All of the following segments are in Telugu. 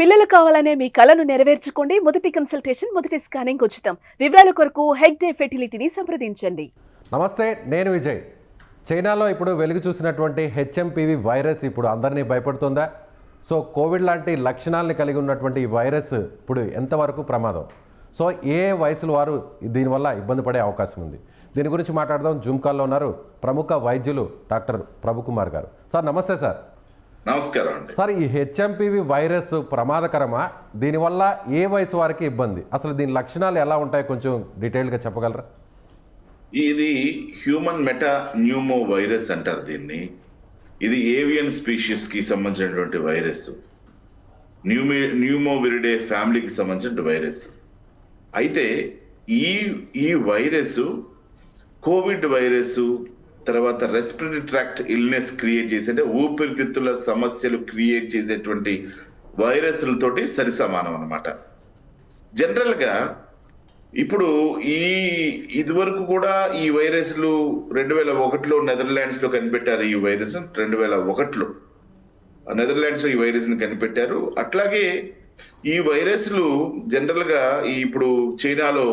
పిల్లలు కావాలనే మీ కలను నెరవేర్చుకోండి. మొదటి కన్సల్టేషన్, మొదటి స్కానింగ్ ఉచితం. వివరాల కొరకు హెగ్డే ఫెర్టిలిటీని సంప్రదించండి. నమస్తే, నేను విజయ్. చైనాలో ఇప్పుడు వెలుగు చూసినటువంటి హెచ్ఎంపీవీ వైరస్ ఇప్పుడు అందరినీ భయపడుతుందా? సో కోవిడ్ లాంటి లక్షణాలని కలిగి ఉన్నటువంటి ఈ వైరస్ ఇప్పుడు ఎంతవరకు ప్రమాదం? సో ఏ వయసుల వారు దీనివల్ల ఇబ్బంది పడే అవకాశం ఉంది? దీని గురించి మాట్లాడదాం. జూమ్ కాల్లో ఉన్నారు ప్రముఖ వైద్యులు డాక్టర్ ప్రభుకుమార్ గారు. సార్ నమస్తే. సార్ నమస్కారం అండి. సార్, ఈ హెచ్ఎంపీవీ వైరస్ ప్రమాదకరమా? దీనివల్ల ఏ వయసు వారికి ఇబ్బంది? అసలు దీని లక్షణాలు ఎలా ఉంటాయి, కొంచెం డీటెయిల్గా చెప్పగలరా? ఇది హ్యూమన్ మెటా న్యూమో వైరస్ అంటారు దీన్ని. ఇది ఏవియన్ స్పీషీస్ కి సంబంధించినటువంటి వైరస్. న్యూమోవిరిడే ఫ్యామిలీకి సంబంధించిన వైరస్. అయితే ఈ వైరస్ కోవిడ్ వైరస్ తర్వాత రెస్పిరేటరీ ట్రాక్ట్ ఇల్నెస్ క్రియేట్ చేసే, అంటే ఊపిరితిత్తుల సమస్యలు క్రియేట్ చేసేటువంటి వైరస్లతోటి సరి సమానం అన్నమాట. జనరల్ గా ఇప్పుడు ఇదివరకు కూడా ఈ వైరస్లు 2001లో నెదర్లాండ్స్ లో కనిపెట్టారు. ఈ వైరస్ 2001లో నెదర్లాండ్స్ లో ఈ వైరస్ ని కనిపెట్టారు. అట్లాగే ఈ వైరస్లు జనరల్ గా ఇప్పుడు చైనాలో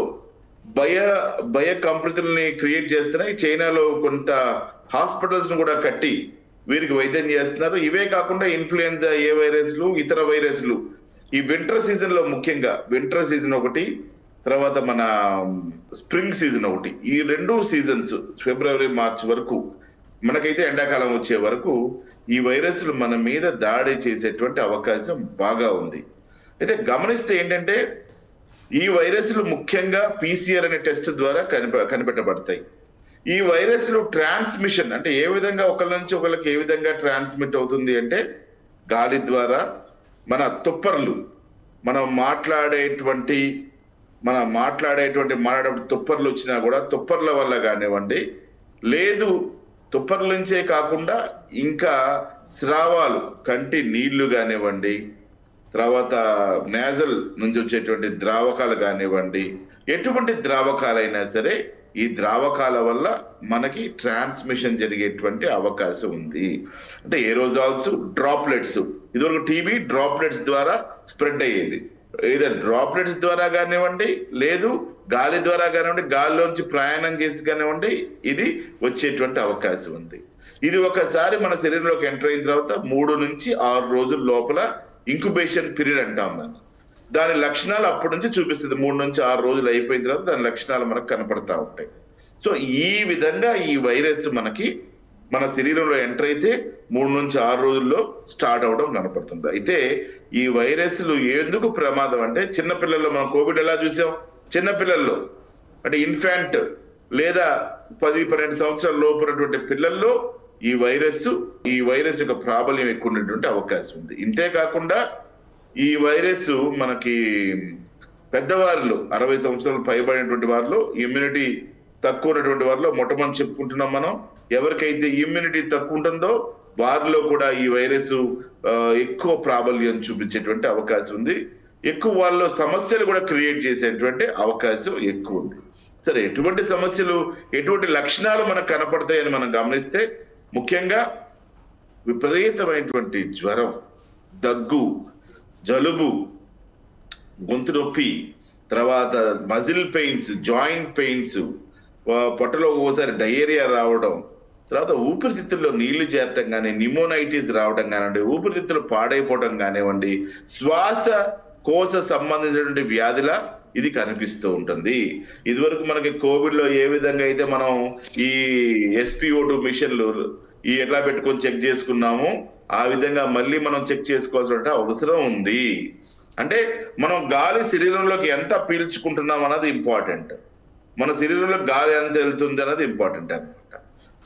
భయ కంప్యూటర్ని క్రియేట్ చేస్తున్నాయి. చైనాలో కొంత హాస్పిటల్స్ ను కూడా కట్టి వీరికి వైద్యం చేస్తున్నారు. ఇవే కాకుండా ఇన్ఫ్లుయెన్జా ఏ వైరస్లు, ఇతర వైరస్లు ఈ వింటర్ సీజన్ లో, ముఖ్యంగా వింటర్ సీజన్ ఒకటి, తర్వాత మన స్ప్రింగ్ సీజన్ ఒకటి, ఈ రెండు సీజన్స్ ఫిబ్రవరి మార్చ్ వరకు, మనకైతే ఎండాకాలం వచ్చే వరకు ఈ వైరస్లు మన మీద దాడి చేసేటువంటి అవకాశం బాగా ఉంది. అయితే గమనిస్తే ఏంటంటే ఈ వైరస్లు ముఖ్యంగా PCR అనే టెస్ట్ ద్వారా కనిపెట్టబడతాయి. ఈ వైరస్లు ట్రాన్స్మిషన్ అంటే ఏ విధంగా ఒకరి నుంచి ఒకరికి ఏ విధంగా ట్రాన్స్మిట్ అవుతుంది అంటే గాలి ద్వారా, మన తుప్పర్లు, మనం మాట్లాడేటువంటి తుప్పర్లు వచ్చినా కూడా తుప్పర్ల వల్ల కానివ్వండి, లేదు తుప్పర్ల నుంచే కాకుండా ఇంకా స్రావాలు, కంటి నీళ్లు కానివ్వండి, తర్వాత నేజల్ నుంచి వచ్చేటువంటి ద్రావకాలు కానివ్వండి, ఎటువంటి ద్రావకాలైనా సరే ఈ ద్రావకాల వల్ల మనకి ట్రాన్స్మిషన్ జరిగేటువంటి అవకాశం ఉంది. అంటే ఏరోజాల్స్, డ్రాప్లెట్స్, ఇదివరకు టీబీ డ్రాప్లెట్స్ ద్వారా స్ప్రెడ్ అయ్యేది. ఏదో డ్రాప్లెట్స్ ద్వారా కానివ్వండి, లేదు గాలి ద్వారా కానివ్వండి, గాలిలోంచి ప్రయాణం చేసి కానివ్వండి, ఇది వచ్చేటువంటి అవకాశం ఉంది. ఇది ఒకసారి మన శరీరంలోకి ఎంటర్ అయిన తర్వాత 3 నుంచి 6 రోజుల లోపల ఇంక్యుబేషన్ పీరియడ్ అంటాం దాని లక్షణాలు అప్పటి నుంచి చూపిస్తుంది. 3 నుంచి 6 రోజులు అయిపోయిన తర్వాత దాని లక్షణాలు మనకు కనపడతా ఉంటాయి. సో ఈ విధంగా ఈ వైరస్ మనకి మన శరీరంలో ఎంటర్ అయితే 3 నుంచి 6 రోజుల్లో స్టార్ట్ అవడం కనపడుతుంది. అయితే ఈ వైరస్లు ఎందుకు ప్రమాదం అంటే, చిన్నపిల్లల్లో మనం కోవిడ్ ఎలా చూసాం, చిన్నపిల్లల్లో అంటే ఇన్ఫాంట్ లేదా 10-12 సంవత్సరాల లోపు ఉన్నటువంటి పిల్లల్లో ఈ వైరస్ యొక్క ప్రాబల్యం ఎక్కువ ఉండేటువంటి అవకాశం ఉంది. ఇంతే కాకుండా ఈ వైరస్ మనకి పెద్దవారిలో 60 సంవత్సరాలు పైబడినటువంటి వారిలో, ఇమ్యూనిటీ తక్కువ ఉన్నటువంటి వారిలో మొట్టమొదటి చెప్పుకుంటున్నాం మనం. ఎవరికైతే ఇమ్యూనిటీ తక్కువ ఉంటుందో వారిలో కూడా ఈ వైరస్ ఎక్కువ ప్రాబల్యం చూపించేటువంటి అవకాశం ఉంది. ఎక్కువ వాళ్ళలో సమస్యలు కూడా క్రియేట్ చేసేటువంటి అవకాశం ఎక్కువ ఉంది. సరే, ఎటువంటి సమస్యలు, ఎటువంటి లక్షణాలు మనకు కనపడతాయని మనం గమనిస్తే, ముఖ్యంగా విపరీతమైనటువంటి జ్వరం, దగ్గు, జలుబు, గొంతు నొప్పి, తర్వాత మజిల్ పెయిన్స్, జాయింట్ పెయిన్స్, పొట్టలో ఒకసారి డయేరియా రావడం, తర్వాత ఊపిరితిత్తుల్లో నీళ్లు చేరటం కానీ, న్యూమోనైటిస్ రావడం కానివ్వండి, ఊపిరితిత్తులు పాడైపోవడం కానివ్వండి, శ్వాస కోశ సంబంధించినటువంటి వ్యాధిలా ఇది కనిపిస్తూ ఉంటుంది. ఇదివరకు మనకి కోవిడ్ లో ఏ విధంగా అయితే మనం ఈ SpO2 మిషన్లు ఎట్లా పెట్టుకొని చెక్ చేసుకున్నాము, ఆ విధంగా మళ్ళీ మనం చెక్ చేసుకోవాల్సిన అవసరం ఉంది. అంటే మనం గాలి శరీరంలోకి ఎంత పీల్చుకుంటున్నాం అన్నది ఇంపార్టెంట్. మన శరీరంలో గాలి ఎంత వెళ్తుంది అన్నది ఇంపార్టెంట్ అనమాట.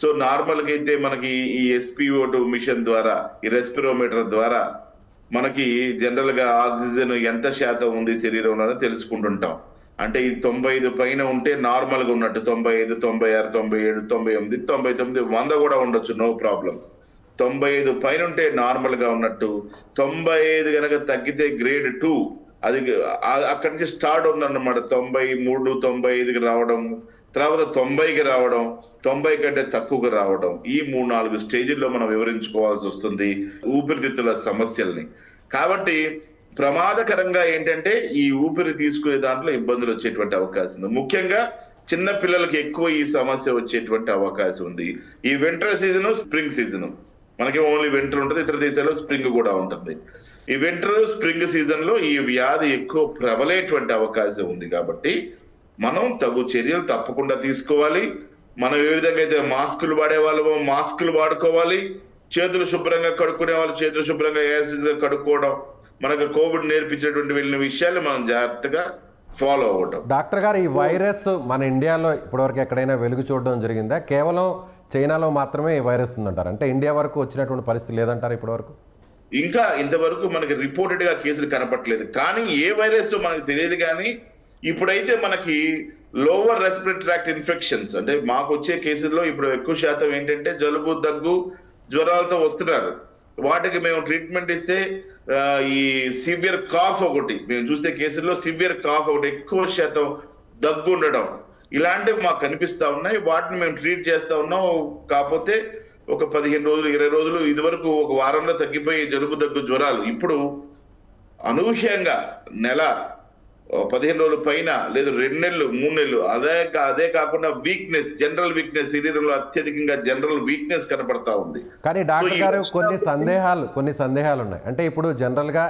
సో నార్మల్గా అయితే మనకి ఈ SpO2 మిషన్ ద్వారా, ఈ రెస్పిరోమీటర్ ద్వారా మనకి జనరల్ గా ఆక్సిజన్ ఎంత శాతం ఉంది శరీరంలో తెలుసుకుంటుంటాం. అంటే ఈ 95 పైన ఉంటే నార్మల్ గా ఉన్నట్టు, 95, 96, 97, 98, 99, 100 కూడా ఉండొచ్చు, నో ప్రాబ్లం. 95 పైన ఉంటే నార్మల్ గా ఉన్నట్టు, 95 కనుక తగ్గితే గ్రేడ్ 2, అది అక్కడి నుంచి స్టార్ట్ ఉందన్నమాట. 93, 95కి రావడం, తర్వాత 90కి రావడం, 90 కంటే తక్కువగా రావడం, ఈ 3-4 స్టేజ్ల్లో మనం వివరించుకోవాల్సి వస్తుంది ఊపిరితిత్తుల సమస్యల్ని. కాబట్టి ప్రమాదకరంగా ఏంటంటే ఈ ఊపిరి తీసుకునే దాంట్లో ఇబ్బందులు వచ్చేటువంటి అవకాశం ఉంది. ముఖ్యంగా చిన్న పిల్లలకి ఎక్కువ ఈ సమస్య వచ్చేటువంటి అవకాశం ఉంది. ఈ వింటర్ సీజన్, స్ప్రింగ్ సీజన్, మనకి ఓన్లీ వింటర్ ఉంటుంది, ఇతర దేశాల్లో స్ప్రింగ్ కూడా ఉంటుంది. ఈ వింటర్ స్ప్రింగ్ సీజన్ లో ఈ వ్యాధి ఎక్కువ ప్రబలేటువంటి అవకాశం ఉంది. కాబట్టి మనం తగు చర్యలు తప్పకుండా తీసుకోవాలి. మనం ఏ విధంగా అయితే మాస్కులు వాడే వాళ్ళమో మాస్కులు వాడుకోవాలి. చేతులు శుభ్రంగా కడుక్కునే వాళ్ళు చేతులు శుభ్రంగా యాసిడ్ గా కడుక్కోవడం, మనకు కోవిడ్ నేర్పించేటువంటి వెళ్ళిన విషయాలు మనం జాగ్రత్తగా ఫాలో అవ్వడం. డాక్టర్ గారు, ఈ వైరస్ మన ఇండియాలో ఇప్పటివరకు ఎక్కడైనా వెలుగు చూడడం జరిగిందా? కేవలం చైనాలో మాత్రమే ఈ వైరస్ ఉందంటారు? అంటే ఇండియా వరకు వచ్చినటువంటి పరిస్థితి లేదంటారు ఇప్పటివరకు? ఇంకా ఇంతవరకు మనకి రిపోర్టెడ్ గా కేసులు కనపట్లేదు. కానీ ఏ వైరస్ మనకు తెలియదు. కానీ ఇప్పుడైతే మనకి లోవర్ రెస్పిరేటరీ ట్రాక్ట్ ఇన్ఫెక్షన్స్, అంటే మాకు వచ్చే కేసుల్లో ఇప్పుడు ఎక్కువ శాతం ఏంటంటే జలుబు, దగ్గు, జ్వరాలతో వస్తున్నారు. వాటికి మేము ట్రీట్మెంట్ ఇస్తే ఈ సివియర్ కాఫ్ ఒకటి మేము చూసే కేసుల్లో సివియర్ కాఫ్ ఒకటి, ఎక్కువ శాతం దగ్గు ఉండడం, ఇలాంటివి మాకు కనిపిస్తా ఉన్నాయి. వాటిని మేము ట్రీట్ చేస్తా ఉన్నాం. కాకపోతే ఒక 15 రోజులు 20 రోజులు ఇదివరకు ఒక వారంలో తగ్గిపోయి జలుబు, దగ్గు, జ్వరాలు ఇప్పుడు అనూహ్యంగా నెల 15 రోజుల పైన లేదు 2 నెలలు 3 నెలలు అదే కాకుండా వీక్నెస్, జనరల్ వీక్నెస్, శరీరంలో అత్యధికంగా జనరల్ వీక్నెస్ కనపడతా ఉంది. కానీ డాక్టర్ గారు కొన్ని సందేహాలు ఉన్నాయి. అంటే ఇప్పుడు జనరల్ గా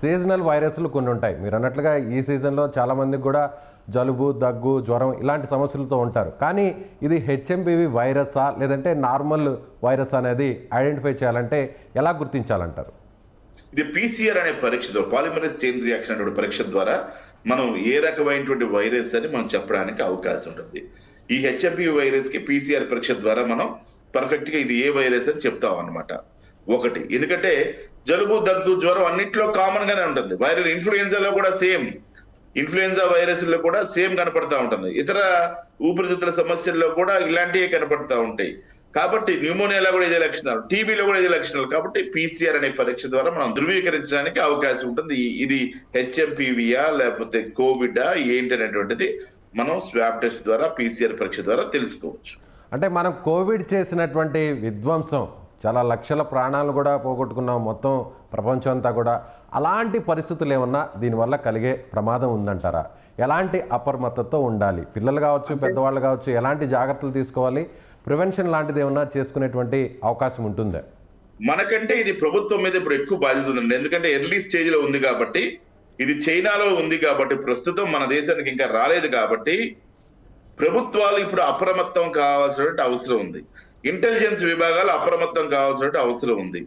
సీజనల్ వైరస్లు కొన్ని ఉంటాయి. మీరు అన్నట్లుగా ఈ సీజన్లో చాలా మందికి కూడా జలుబు, దగ్గు, జ్వరం ఇలాంటి సమస్యలతో ఉంటారు. కానీ ఇది హెచ్ఎంపివి వైరసా లేదంటే నార్మల్ వైరస్ అనేది ఐడెంటిఫై చేయాలంటే ఎలా గుర్తించాలంటారు? ఇది పీసీఆర్ అనే పరీక్ష ద్వారా, పాలిమరేస్ చైన్ రియాక్షన్ అనే పరీక్ష ద్వారా మనం ఏ రకమైనటువంటి వైరస్ అని మనం చెప్పడానికి అవకాశం ఉంటుంది. ఈ హెచ్ఎంపివి వైరస్ కి పీసీఆర్ పరీక్ష ద్వారా మనం పర్ఫెక్ట్ గా ఇది ఏ వైరస్ అని చెప్తాం అన్నమాట. ఒకటి, ఎందుకంటే జలుబు, దగ్గు, జ్వరం అన్నింటిలో కామన్ గానే ఉంటుంది. వైరల్ ఇన్ఫ్లుయెన్జాలో కూడా సేమ్, ఇన్ఫ్లుయెన్జా వైరస్ లో కూడా సేమ్ కనపడతా ఉంటుంది. ఇతర ఊపిరితిత్తుల సమస్యల్లో కూడా ఇలాంటివి కనపడతా ఉంటాయి. కాబట్టి న్యూమోనియాలో కూడా ఇదే లక్షణాలు, టీబీలో కూడా ఇదే లక్షణాలు. కాబట్టి పీసీఆర్ అనే పరీక్ష ద్వారా మనం ధృవీకరించడానికి అవకాశం ఉంటుంది. ఇది హెచ్ఎంపివియా లేకపోతే కోవిడా ఏంటి అనేటువంటిది మనం స్వాబ్ టెస్ట్ ద్వారా, పీసీఆర్ పరీక్ష ద్వారా తెలుసుకోవచ్చు. అంటే మనం కోవిడ్ చేసినటువంటి విధ్వంసం, చాలా లక్షల ప్రాణాలు కూడా పోగొట్టుకున్నాం మొత్తం ప్రపంచం అంతా కూడా. అలాంటి పరిస్థితులు ఏమన్నా దీనివల్ల కలిగే ప్రమాదం ఉందంటారా? ఎలాంటి అప్రమత్తతో ఉండాలి? పిల్లలు కావచ్చు, పెద్దవాళ్ళు కావచ్చు, ఎలాంటి జాగ్రత్తలు తీసుకోవాలి? ప్రివెన్షన్ లాంటిది ఏమన్నా చేసుకునేటువంటి అవకాశం ఉంటుందా? మనకంటే ఇది ప్రభుత్వం మీద ఇప్పుడు ఎక్కువ బాధ్యత ఉందండి. ఎందుకంటే ఎర్లీ స్టేజ్ లో ఉంది కాబట్టి, ఇది చైనాలో ఉంది కాబట్టి, ప్రస్తుతం మన దేశానికి ఇంకా రాలేదు కాబట్టి ప్రభుత్వాలు ఇప్పుడు అప్రమత్తం కావాల్సినటువంటి అవసరం ఉంది. ఇంటెలిజెన్స్ విభాగాలు అప్రమత్తం కావాల్సిన అవసరం ఉంది.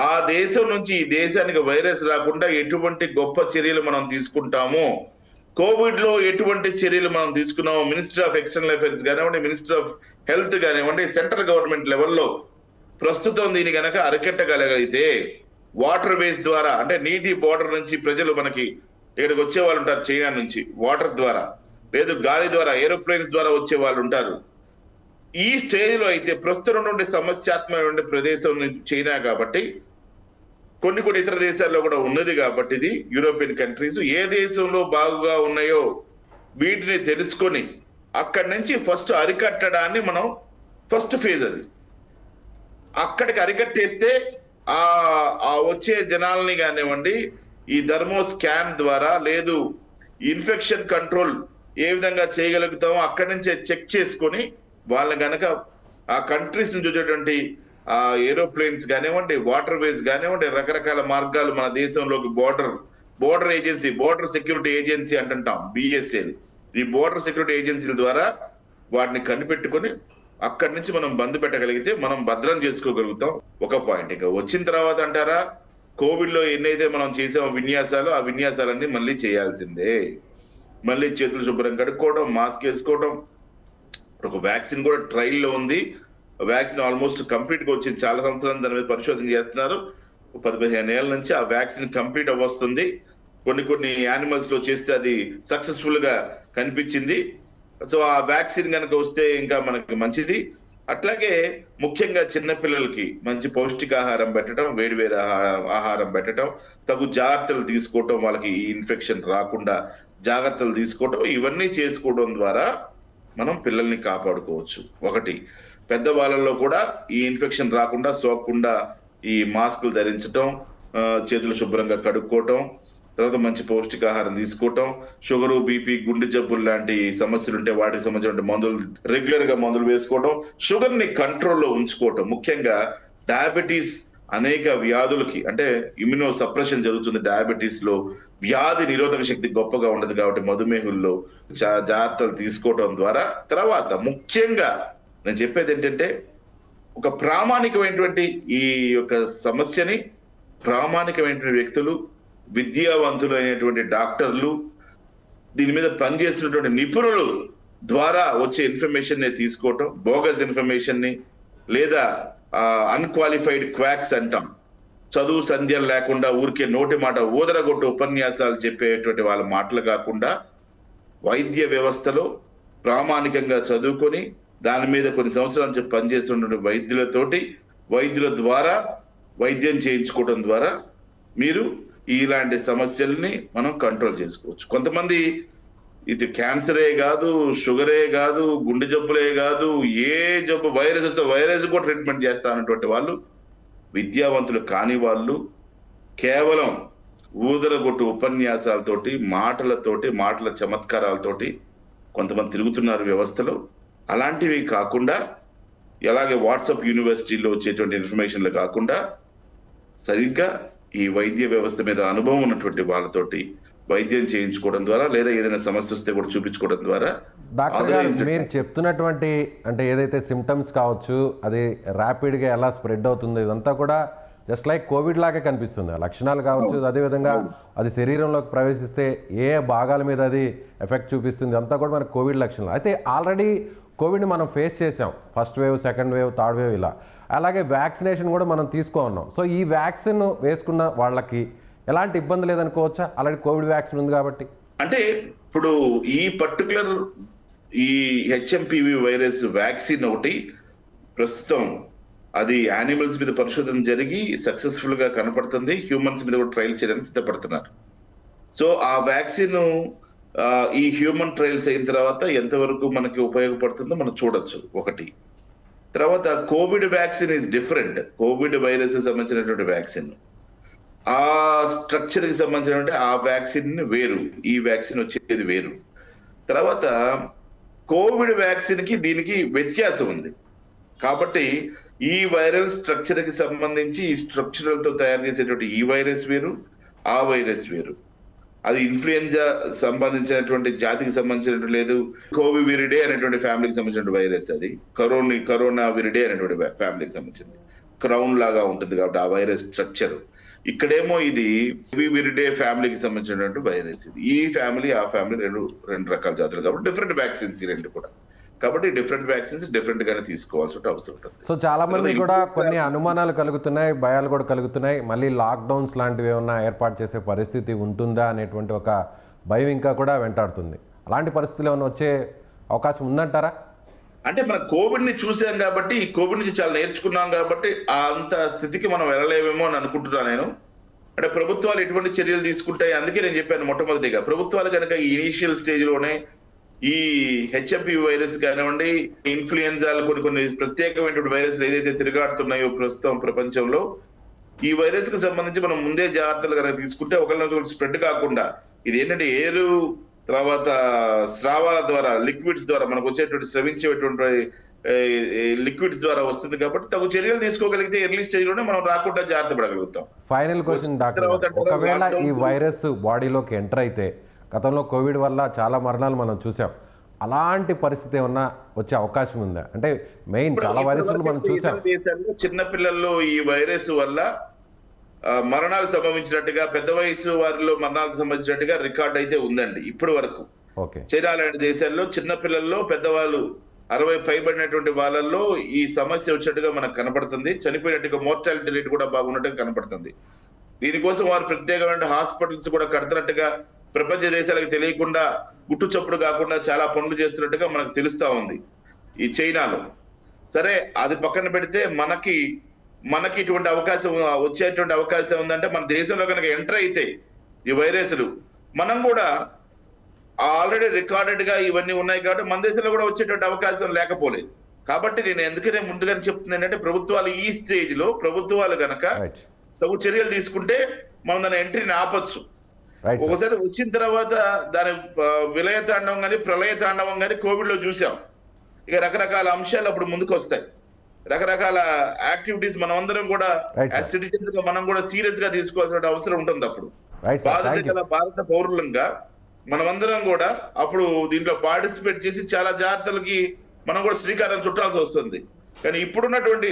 ఆ దేశం నుంచి ఈ దేశానికి వైరస్ రాకుండా ఎటువంటి గొప్ప చర్యలు మనం తీసుకుంటామో, కోవిడ్ లో ఎటువంటి చర్యలు మనం తీసుకున్నామో, మినిస్టర్ ఆఫ్ ఎక్స్టర్నల్ అఫైర్స్ కానివ్వండి, మినిస్టర్ ఆఫ్ హెల్త్ కానివ్వండి, సెంట్రల్ గవర్నమెంట్ లెవెల్లో ప్రస్తుతం దీని కనుక అరికట్టగలిగితే వాటర్ వేస్ ద్వారా, అంటే నీటి బోర్డర్ నుంచి ప్రజలు మనకి ఇక్కడికి వచ్చే వాళ్ళు ఉంటారు చైనా నుంచి, వాటర్ ద్వారా లేదు గాలి ద్వారా, ఏరోప్లేన్స్ ద్వారా వచ్చే వాళ్ళు ఉంటారు. ఈ స్టేజ్ లో అయితే ప్రస్తుతం నుండి సమస్యాత్మకమైన ప్రదేశం చైనా కాబట్టి, కొన్ని ఇతర దేశాల్లో కూడా ఉన్నది కాబట్టి, ఇది యూరోపియన్ కంట్రీస్ ఏ దేశంలో బాగుగా ఉన్నాయో వీటిని తెలుసుకొని అక్కడి నుంచి ఫస్ట్ అరికట్టడాన్ని మనం ఫస్ట్ ఫేజ్ అది అక్కడికి అరికట్టేస్తే ఆ వచ్చే జనాలని కానివ్వండి, ఈ థర్మో స్కాన్ ద్వారా లేదు ఇన్ఫెక్షన్ కంట్రోల్ ఏ విధంగా చేయగలుగుతామో అక్కడి నుంచే చెక్ చేసుకొని వాళ్ళ గనక ఆ కంట్రీస్ నుంచి వచ్చేటువంటి ఆ ఏరోప్లేన్స్ కానివ్వండి, వాటర్ వేస్ కానివ్వండి, రకరకాల మార్గాలు మన దేశంలోకి border agency, border security agency అంటుంటాం బిఎస్ఏ, ఈ బోర్డర్ సెక్యూరిటీ ఏజెన్సీల ద్వారా వాటిని కనిపెట్టుకొని అక్కడి నుంచి మనం బంద్ పెట్టగలిగితే మనం భద్రం చేసుకోగలుగుతాం. ఒక పాయింట్. ఇక వచ్చిన తర్వాత అంటారా, కోవిడ్ లో ఎన్నైతే మనం చేసామో విన్యాసాలు, ఆ విన్యాసాలన్నీ మళ్ళీ చేయాల్సిందే. మళ్ళీ చేతులు శుభ్రం కడుక్కోవడం, మాస్క్ వేసుకోవడం. ఒక వ్యాక్సిన్ కూడా ట్రయల్ లో ఉంది. వ్యాక్సిన్ ఆల్మోస్ట్ కంప్లీట్ గా వచ్చింది. చాలా సంవత్సరాలు దాని మీద పరిశోధన చేస్తున్నారు. 15 ఏళ్ల నుంచి ఆ వ్యాక్సిన్ కంప్లీట్ అవ్వస్తుంది. కొన్ని యానిమల్స్ లో చేస్తే అది సక్సెస్ఫుల్ గా కనిపించింది. సో ఆ వ్యాక్సిన్ కనుక వస్తే ఇంకా మనకి మంచిది. అట్లాగే ముఖ్యంగా చిన్నపిల్లలకి మంచి పౌష్టికాహారం పెట్టడం, వేడి ఆహారం పెట్టడం, తగు జాగ్రత్తలు తీసుకోవటం, వాళ్ళకి ఈ ఇన్ఫెక్షన్ రాకుండా జాగ్రత్తలు తీసుకోవటం, ఇవన్నీ చేసుకోవడం ద్వారా మనం పిల్లల్ని కాపాడుకోవచ్చు. ఒకటి, పెద్దవాళ్ళలో కూడా ఈ ఇన్ఫెక్షన్ రాకుండా, సోకకుండా ఈ మాస్కులు ధరించటం, చేతులు శుభ్రంగా కడుక్కోవటం, తర్వాత మంచి పౌష్టికాహారం తీసుకోవటం, షుగరు, బీపీ, గుండె జబ్బులు లాంటి సమస్యలు ఉంటే వాటికి సంబంధించిన మందులు రెగ్యులర్ గా మందులు వేసుకోవడం, షుగర్ ని కంట్రోల్లో ఉంచుకోవటం. ముఖ్యంగా డయాబెటీస్ అనేక వ్యాధులకి అంటే ఇమ్యూనో సప్రెషన్ జరుగుతుంది డయాబెటీస్ లో, వ్యాధి నిరోధక శక్తి గొప్పగా ఉండదు కాబట్టి మధుమేహుల్లో జాగ్రత్తలు తీసుకోవడం ద్వారా. తర్వాత ముఖ్యంగా నేను చెప్పేది ఏంటంటే ఒక ప్రామాణికమైనటువంటి ఈ యొక్క సమస్యని ప్రామాణికమైనటువంటి వ్యక్తులు, విద్యావంతులు అయినటువంటి డాక్టర్లు, దీని మీద పనిచేస్తున్నటువంటి నిపుణులు ద్వారా వచ్చే ఇన్ఫర్మేషన్ ని తీసుకోవటం, బోగస్ ఇన్ఫర్మేషన్ ని లేదా అన్క్వాలిఫైడ్ క్వాక్స్ అంటాం, చదువు సంధ్యలు లేకుండా ఊరికే నోటి మాట ఊదరగొట్టు ఉపన్యాసాలు చెప్పేటువంటి వాళ్ళ మాటలు కాకుండా వైద్య వ్యవస్థలో ప్రామాణికంగా చదువుకొని దాని మీద కొన్ని సంవత్సరాల నుంచి పనిచేస్తున్న వైద్యుల ద్వారా వైద్యం చేయించుకోవడం ద్వారా మీరు ఇలాంటి సమస్యల్ని మనం కంట్రోల్ చేసుకోవచ్చు. కొంతమంది ఇది క్యాన్సరే కాదు, షుగరే కాదు, గుండె జబ్బులే కాదు, ఏ జబ్బు వైరస్ వస్తే వైరస్ కూడా ట్రీట్మెంట్ చేస్తానటువంటి వాళ్ళు, విద్యావంతులు కాని వాళ్ళు కేవలం ఊదరగొట్టు ఉపన్యాసాలతోటి, మాటల చమత్కారాలతోటి కొంతమంది తిరుగుతున్నారు వ్యవస్థలో. అలాంటివి కాకుండా ఎలాగే వాట్సాప్ యూనివర్సిటీలో వచ్చేటువంటి ఇన్ఫర్మేషన్లు కాకుండా సరిగ్గా ఈ వైద్య వ్యవస్థ మీద అనుభవం ఉన్నటువంటి వాళ్ళతోటి వైద్యం చేయించుకోవడం ద్వారా లేదా ఏదైనా సమస్య వస్తే కూడా చూపించుకోవడం ద్వారా. డాక్టర్ గారు మీరు చెప్తున్నటువంటి అంటే ఏదైతే సిమ్టమ్స్ కావచ్చు, అది ర్యాపిడ్గా ఎలా స్ప్రెడ్ అవుతుందో ఇదంతా కూడా జస్ట్ లైక్ కోవిడ్ లాగే కనిపిస్తుంది. లక్షణాలు కావచ్చు, అదేవిధంగా అది శరీరంలోకి ప్రవేశిస్తే ఏ భాగాల మీద అది ఎఫెక్ట్ చూపిస్తుంది అంతా కూడా మనకు కోవిడ్ లక్షణాలు. అయితే ఆల్రెడీ కోవిడ్ని మనం ఫేస్ చేసాం, first wave, second wave, third wave ఇలా. అలాగే వ్యాక్సినేషన్ కూడా మనం ఉన్నాం. సో ఈ వ్యాక్సిన్ వేసుకున్న వాళ్ళకి ఎలాంటి ఇబ్బంది లేదనుకోవచ్చా? ఆల్రెడీ కోవిడ్ వ్యాక్సిన్ ఉంది కాబట్టి. అంటే ఇప్పుడు ఈ పర్టికులర్ ఈ హెచ్ఎంపివి వైరస్ వ్యాక్సిన్ ఒకటి ప్రస్తుతం అది యానిమల్స్ మీద పరిశోధన జరిగి సక్సెస్ఫుల్ గా కనపడుతుంది. హ్యూమన్స్ మీద కూడా ట్రయల్స్ చేయడానికి సిద్ధపడుతున్నారు. సో ఆ వ్యాక్సిన్ ఈ హ్యూమన్ ట్రయల్స్ అయిన తర్వాత ఎంతవరకు మనకి ఉపయోగపడుతుందో మనం చూడొచ్చు ఒకటి. తర్వాత Covid vaccine is different. Covid virus సంబంధించినటువంటి వ్యాక్సిన్ ఆ స్ట్రక్చర్ కి సంబంధించినటువంటి ఆ వ్యాక్సిన్ వేరు, ఈ వ్యాక్సిన్ వచ్చేది వేరు. తర్వాత కోవిడ్ వ్యాక్సిన్ కి దీనికి వ్యత్యాసం ఉంది కాబట్టి ఈ వైరల్ స్ట్రక్చర్ కి సంబంధించి ఈ స్ట్రక్చరల్ తో తయారు చేసేటువంటి ఈ వైరస్ వేరు, ఆ వైరస్ వేరు. అది ఇన్ఫ్లుయెంజా సంబంధించినటువంటి జాతికి సంబంధించినటువంటి లేదు, కోవివిరిడే అనేటువంటి ఫ్యామిలీకి సంబంధించిన వైరస్. అది కరోనా విరిడే అనేటువంటి ఫ్యామిలీకి సంబంధించింది. క్రౌన్ లాగా ఉంటుంది కాబట్టి ఆ వైరస్ స్ట్రక్చర్. ఇక్కడేమో ఇది విరిడే ఫ్యామిలీకి సంబంధించినటువంటి వైరస్. ఇది ఈ ఫ్యామిలీ ఆ ఫ్యామిలీ రెండు రకాల జాతులు కాబట్టి డిఫరెంట్ వ్యాక్సిన్స్ ఈ రెండు కూడా. కాబట్టి డిఫరెంట్ వ్యాక్సిన్స్ డిఫరెంట్ గానే తీసుకోవాల్సిన అవసరం ఉంటుంది. సో చాలా మంది కూడా కొన్ని అనుమానాలు కలుగుతున్నాయి, భయాలు కూడా కలుగుతున్నాయి. మళ్ళీ లాక్డౌన్స్ లాంటివి ఏమన్నా ఏర్పాటు చేసే పరిస్థితి ఉంటుందా అనేటువంటి ఒక భయం ఇంకా కూడా వెంటాడుతుంది. అలాంటి పరిస్థితులు ఏమైనా వచ్చే అవకాశం ఉందంటారా? అంటే మనం కోవిడ్ ని చూసాం కాబట్టి, ఈ కోవిడ్ నుంచి చాలా నేర్చుకున్నాం కాబట్టి అంత స్థితికి మనం వెళ్ళలేమేమో అని అనుకుంటున్నాను నేను. అంటే ప్రభుత్వాలు ఎటువంటి చర్యలు తీసుకుంటాయి, అందుకే నేను చెప్పాను మొట్టమొదటిగా ప్రభుత్వాలు కనుక ఈ ఇనీషియల్ స్టేజ్ లోనే ఈ హెచ్ఎంపి వైరస్ కానివ్వండి, ఇన్ఫ్లుయెన్జాలు కొన్ని ప్రత్యేకమైనటువంటి వైరస్లు ఏదైతే తిరగాడుతున్నాయో ప్రస్తుతం ప్రపంచంలో, ఈ వైరస్ కి సంబంధించి మనం ముందే జాగ్రత్తలు కనుక తీసుకుంటే ఒకరినొకరు స్ప్రెడ్ కాకుండా, ఇది ఏంటంటే ఏరు తర్వాత స్రావాల ద్వారా లిక్విడ్స్ ద్వారా మనకు వచ్చేటువంటి స్రవించేటువంటి లిక్విడ్స్ ద్వారా వస్తుంది కాబట్టి తగు చర్యలు తీసుకోగలిగితే ఎర్లీ స్టేజ్ లోనే మనం రాకుండా జాగ్రత్త పడగలుగుతాం. ఫైనల్ క్వశ్చన్ డాక్టర్, ఒకవేళ ఈ వైరస్ బాడీలోకి ఎంటర్ అయితే, గతంలో కోవిడ్ వల్ల చాలా మరణాలు మనం చూసాం, అలాంటి పరిస్థితి ఏమన్నా వచ్చే అవకాశం ఉందా? అంటే మెయిన్ చాలా వైరస్లు మనం చూసాం. చిన్న పిల్లల్లో ఈ వైరస్ వల్ల మరణాలు సంభవించినట్టుగా, పెద్ద వయసు వారిలో మరణాలకు సంబంధించినట్టుగా రికార్డ్ అయితే ఉందండి ఇప్పటి వరకు. చైనా లాంటి దేశాల్లో చిన్న పిల్లల్లో పెద్దవాళ్ళు 60 పైబడినటువంటి వాళ్ళల్లో ఈ సమస్య వచ్చినట్టుగా మనకు కనపడుతుంది. చనిపోయినట్టుగా మోర్టాలిటీ రేట్ కూడా బాగున్నట్టుగా కనపడుతుంది. దీనికోసం వారు ప్రత్యేకమైన హాస్పిటల్స్ కూడా కడుతున్నట్టుగా, ప్రపంచ దేశాలకు తెలియకుండా గుట్టు చప్పుడు కాకుండా చాలా పనులు చేస్తున్నట్టుగా మనకు తెలుస్తా ఉంది ఈ చైనాలో. సరే అది పక్కన పెడితే మనకి ఇటువంటి అవకాశం వచ్చేటువంటి అవకాశం ఉందంటే, మన దేశంలో కనుక ఎంటర్ అయితే ఈ వైరస్లు, మనం కూడా ఆల్రెడీ రికార్డెడ్ గా ఇవన్నీ ఉన్నాయి కాబట్టి మన దేశంలో కూడా వచ్చేటువంటి అవకాశం లేకపోలేదు. కాబట్టి నేను ఎందుకనే ముందుగానే చెప్తుంది ఏంటంటే, ప్రభుత్వాలు ఈ స్టేజ్ లో ప్రభుత్వాలు కనుక తగు చర్యలు తీసుకుంటే మనం దాని ఎంట్రీని ఆపొచ్చు. Right, sir. ఒకసారి వచ్చిన తర్వాత దాని విలయ తాండవం కానీ ప్రళయ తాండవం కానీ కోవిడ్ లో చూసాం. ఇక రకరకాల అంశాలు అప్పుడు ముందుకు వస్తాయి, రకరకాల యాక్టివిటీస్ మనం అందరం కూడా Right, sir. సిటిజన్స్ గా మనం కూడా సీరియస్ గా తీసుకోవాల్సిన అవసరం ఉంటుంది. అప్పుడు Right, sir. బాధ్యత Thank you. గల భారత పౌరులంగా మనమందరం కూడా అప్పుడు దీంట్లో పార్టిసిపేట్ చేసి చాలా జాగ్రత్తలకి మనం కూడా శ్రీకారం చుట్టాల్సి వస్తుంది. కానీ ఇప్పుడున్నటువంటి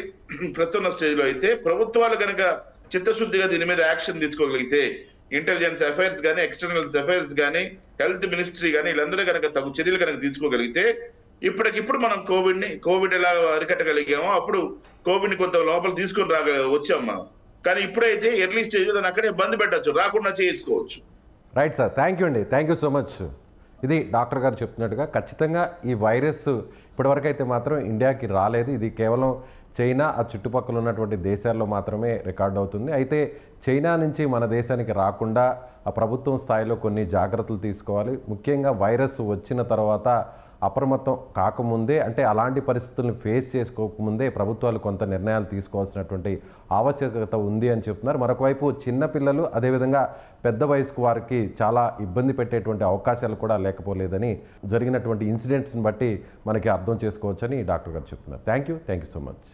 ప్రస్తుత స్టేజ్ లో అయితే ప్రభుత్వాలు కనుక చిత్తశుద్ధిగా దీని మీద యాక్షన్ తీసుకోగలిగితే, ఇంటెలిజెన్స్ అఫైర్స్ కానీ, ఎక్స్టర్నల్ అఫైర్స్ కానీ, హెల్త్ మినిస్ట్రీ కానీ వీళ్ళందరూ కనుక తగు చర్యలు కనుక తీసుకోగలిగితే ఇప్పటికిప్పుడు మనం కోవిడ్ ఎలా అరికట్టగలిగామో అప్పుడు కోవిడ్ ని కొంత లోపల తీసుకొని వచ్చాం మనం. కానీ ఇప్పుడైతే ఎర్లీ స్టేజ్ దాన్ని అక్కడే బంద్ పెట్టచ్చు, రాకుండా చేసుకోవచ్చు. రైట్ సార్, థ్యాంక్ యూ అండి, థ్యాంక్ యూ సో మచ్. ఇది డాక్టర్ గారు చెప్తున్నట్టుగా ఖచ్చితంగా ఈ వైరస్ ఇప్పటివరకు అయితే మాత్రం ఇండియాకి రాలేదు. ఇది కేవలం చైనా ఆ చుట్టుపక్కల ఉన్నటువంటి దేశాల్లో మాత్రమే రికార్డ్ అవుతుంది. అయితే చైనా నుంచి మన దేశానికి రాకుండా ఆ ప్రభుత్వం స్థాయిలో కొన్ని జాగ్రత్తలు తీసుకోవాలి. ముఖ్యంగా వైరస్ వచ్చిన తర్వాత అప్రమత్తం కాకముందే, అంటే అలాంటి పరిస్థితులను ఫేస్ చేసుకోకముందే ప్రభుత్వాలు కొంత నిర్ణయాలు తీసుకోవాల్సినటువంటి ఆవశ్యకత ఉంది అని చెప్తున్నారు. మరొకవైపు చిన్నపిల్లలు అదేవిధంగా పెద్ద వయసుకు వారికి చాలా ఇబ్బంది పెట్టేటువంటి అవకాశాలు కూడా లేకపోలేదని జరిగినటువంటి ఇన్సిడెంట్స్ని బట్టి మనకి అర్థం చేసుకోవచ్చని డాక్టర్ గారు చెప్తున్నారు. Thank you so much.